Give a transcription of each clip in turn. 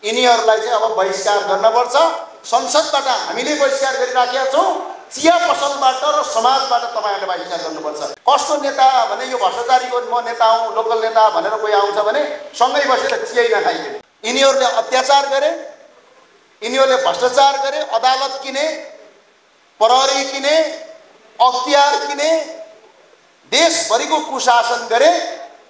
यिनीहरूलाई चाहिँ अब बहिष्कार गर्नुपर्छ। संसदबाट हामीले बहिष्कार गरिराखेका छौँ, चिया पसलबाट र समाजबाट तपाईँहरूले बहिष्कार गर्नुपर्छ। कस्तो नेता भने यो भ्रष्टाचारीको म नेता हुँ, लोकल नेता भनेर कोही आउँछ भने सँगै बसेर चियै नखाइदिने। यिनीहरूले अत्याचार गरे, यिनीहरूले भ्रष्टाचार गरे, अदालत किने, प्रहरी किने, अख्तियार किने, देशभरिको कुशासन गरे।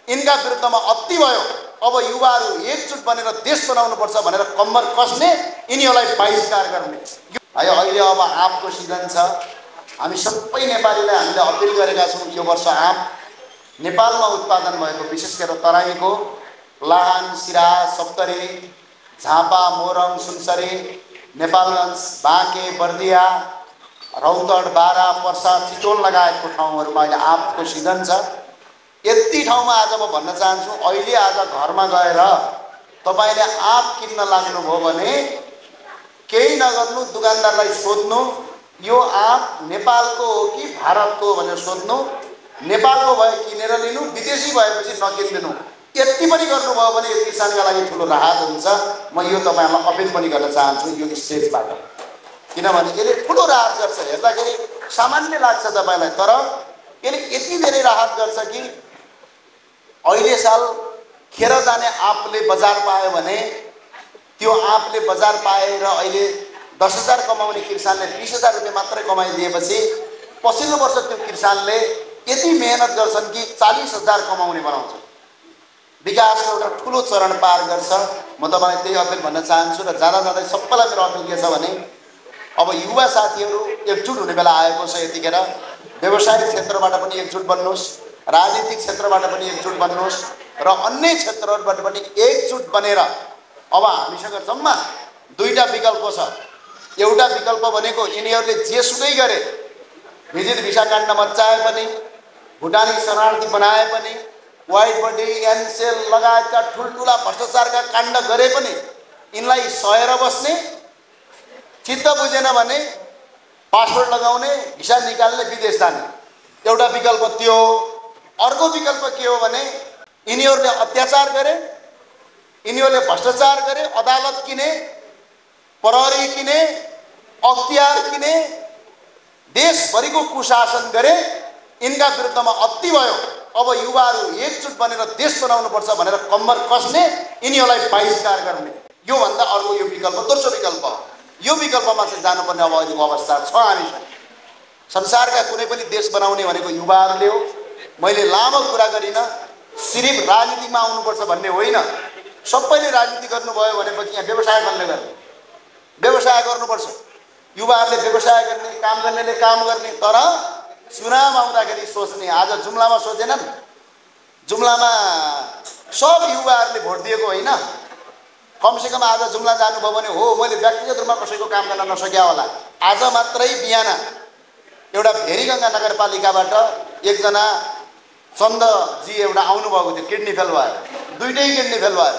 यिनका विरुद्धमा अति भयो। अब युवाहरू एकजुट बनेर देश बनाउनुपर्छ भनेर कम्मर कसले यिनीहरूलाई बहिष्कार गर्ने। अहिले अब आँपको सिजन छ। हामी सबै नेपालीलाई हामीले अपिल गरेका छौँ, यो वर्ष आँप नेपालमा उत्पादन भएको विशेष गरेर तराईको लाहान, सिरा, सप्तरी, झापा, मोरङ, सुनसरी, नेपालगञ्ज, बाँके, बर्दिया, रौतहट, बारा, पर्सा, चितवन लगायतको ठाउँहरूमा अहिले आँपको सिजन छ। यति ठाउँमा आज म भन्न चाहन्छु, अहिले आज घरमा गएर तपाईँले आँप किन्न लाग्नुभयो भने केही नगर्नु, दुकानदारलाई सोध्नु यो आँप नेपालको हो कि भारतको भनेर सोध्नु। नेपालको भए किनेर लिनु, विदेशी भएपछि नकिनिदिनु। यति पनि गर्नुभयो भने यो किसानका लागि ठुलो राहत हुन्छ। म यो तपाईँहरूलाई अपिल पनि गर्न चाहन्छु यो स्टेजबाट, किनभने यसले ठुलो राहत गर्छ। हेर्दाखेरि सामान्य लाग्छ तपाईँलाई, तर यसले यति धेरै राहत गर्छ कि अहिले साल खेर जाने आँपले बजार पायो भने त्यो आँपले बजार पाएर अहिले 10,000 कमाउने किसानले 20,000 रुपियाँ मात्रै कमाइदिएपछि पछिल्लो वर्ष त्यो किसानले यति मेहनत गर्छन् कि 40,000 कमाउने बनाउँछन्। विकासको एउटा ठुलो चरण पार गर्छ। म तपाईँलाई त्यही अपिल भन्न चाहन्छु र जाँदा जाँदै सबैलाई मेरो अपिल के छ भने अब युवा साथीहरू एकजुट हुने बेला आएको छ। यतिखेर व्यवसायिक क्षेत्रबाट पनि एकजुट बन्नुहोस्, राजनीतिक क्षेत्रबाट पनि एकजुट बन्नुहोस् र अन्य क्षेत्रहरूबाट पनि एकजुट बनेर अब हामीसँग जम्मा दुईटा विकल्प छ। एउटा विकल्प भनेको यिनीहरूले जेसुकै गरे, भिजिट भिसा काण्ड मच्चाए पनि, भुटानी शरणार्थी बनाए पनि, वाइट बडी, एनसेल लगायतका ठुल्ठुला भ्रष्टाचारका काण्ड गरे पनि यिनलाई सहेर बस्ने, चित्त बुझेन भने पासपोर्ट लगाउने, भिसा निकाल्ने, विदेश जाने। एउटा विकल्प त्यो हो। अर्को विकल्प के हो भने यिनीहरूले अत्याचार गरे, यिनीहरूले भ्रष्टाचार गरे, अदालत किने, प्रहरी किने, अख्तियार किने, देशभरिको कुशासन गरे। यिनका विरुद्धमा अति भयो। अब युवाहरू एकजुट बनेर देश बनाउनुपर्छ भनेर कम्मर कसले यिनीहरूलाई बहिष्कार गर्ने। योभन्दा अर्को यो विकल्प दोस्रो विकल्प हो। यो विकल्पमा चाहिँ जानुपर्ने अब अहिलेको अवस्था छ हामीसँग। संसारका कुनै पनि देश बनाउने भनेको युवाहरूले हो। मैले लामो कुरा गरिनँ, सिर्फ राजनीतिमा आउनुपर्छ भन्ने होइन। सबैले राजनीति गर्नुभयो भनेपछि यहाँ व्यवसाय कसले गर्ने? व्यवसाय गर्नुपर्छ। युवाहरूले व्यवसाय गर्ने, काम गर्नेले काम गर्ने। तर चुनाव आउँदाखेरि सोच्ने। आज जुम्लामा सोचेनन्? जुम्लामा सब युवाहरूले भोट दिएको होइन। कमसेकम आज जुम्ला जानुभयो भने हो मैले व्यक्तिगत रूपमा कसैको काम गर्न नसक्या होला। आज मात्रै बिहान एउटा भेरीगङ्गा नगरपालिकाबाट एकजना चन्दजी एउटा आउनुभएको थियो, किडनी फेल भएर, दुईटै किडनी फेल भएर।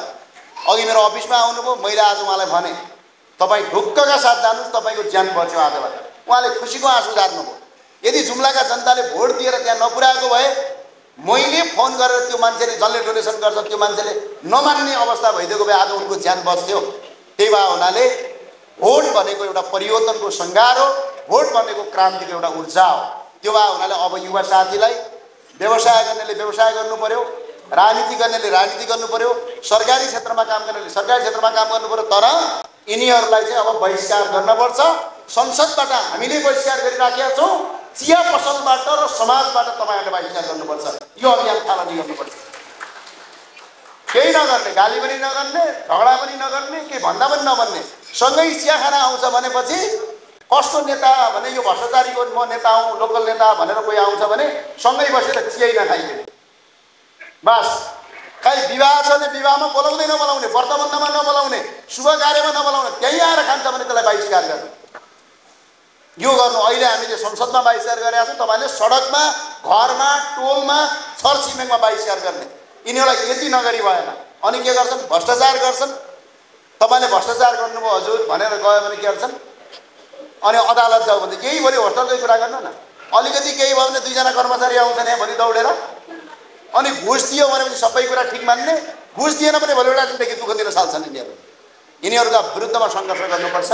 अघि मेरो अफिसमा आउनुभयो, मैले आज उहाँलाई भने तपाईँ ढुक्कका साथ जानुहोस्, तपाईँको ज्यान बच्यो आजबाट। उहाँले खुसीको आँसु झार्नुभयो। यदि जुम्लाका जनताले भोट दिएर त्यहाँ नपुर्याएको भए मैले फोन गरेर त्यो मान्छेले जसले डोनेसन गर्छ त्यो मान्छेले नमान्ने अवस्था भइदिएको भए आज उनको ज्यान बच्थ्यो। त्यही भए हुनाले भोट भनेको एउटा परिवर्तनको सङ्घार हो। भोट भनेको क्रान्तिको एउटा ऊर्जा हो। त्यो भए हुनाले अब युवा साथीलाई व्यवसाय गर्नेले व्यवसाय गर्नु पर्यो, राजनीति गर्नेले राजनीति गर्नु पर्यो, सरकारी क्षेत्रमा काम गर्नेले सरकारी क्षेत्रमा काम गर्नु पर्यो। तर यिनीहरूलाई चाहिँ अब बहिष्कार गर्नुपर्छ। संसदबाट हामीले बहिष्कार गरिराखेका छौँ, चिया पसलबाट र समाजबाट तपाईँहरूले बहिष्कार गर्नुपर्छ। यो अभियान थालनी गर्नुपर्छ। केही नगर्ने, गाली पनि नगर्ने, झगडा पनि नगर्ने, केही भन्दा पनि नभन्ने, सँगै चिया खाना आउँछ भनेपछि कस्तो नेता भने यो भ्रष्टाचारीको म नेता हुँ, लोकल नेता भनेर कोही आउँछ भने सँगै बसेर चियै नखाइदिने। बस खै विवाह छ भने विवाहमा बोलाउँदै नबोलाउने, व्रतबन्धमा नबोलाउने, शुभ कार्यमा नबोलाउने, त्यहीँ आएर खान्छ भने त्यसलाई बहिष्कार गर्ने। यो गर्नु। अहिले हामीले संसदमा बहिष्कार गरेका छौँ, तपाईँले सडकमा, घरमा, टोलमा, छरछिमेकमा बहिष्कार गर्ने। यिनीहरूलाई यति नगरी भएन। अनि के गर्छन्? भ्रष्टाचार गर्छन्। तपाईँले भ्रष्टाचार गर्नुभयो हजुर भनेर गयो भने के गर्छन्? अनि अदालत जाऊ भने केही भोलि होस्टलकै कुरा गर्नु न। अलिकति केही भयो भने दुईजना कर्मचारी आउँछन् यहाँ भोलि दौडेर। अनि घुस दियो भनेपछि सबै कुरा ठिक मान्ने, घुस दिएन भने भोलि एउटा दिनदेखि दुःख दिन साल्छन् यिनीहरू। यिनीहरूका विरुद्धमा सङ्घर्ष गर्नुपर्छ।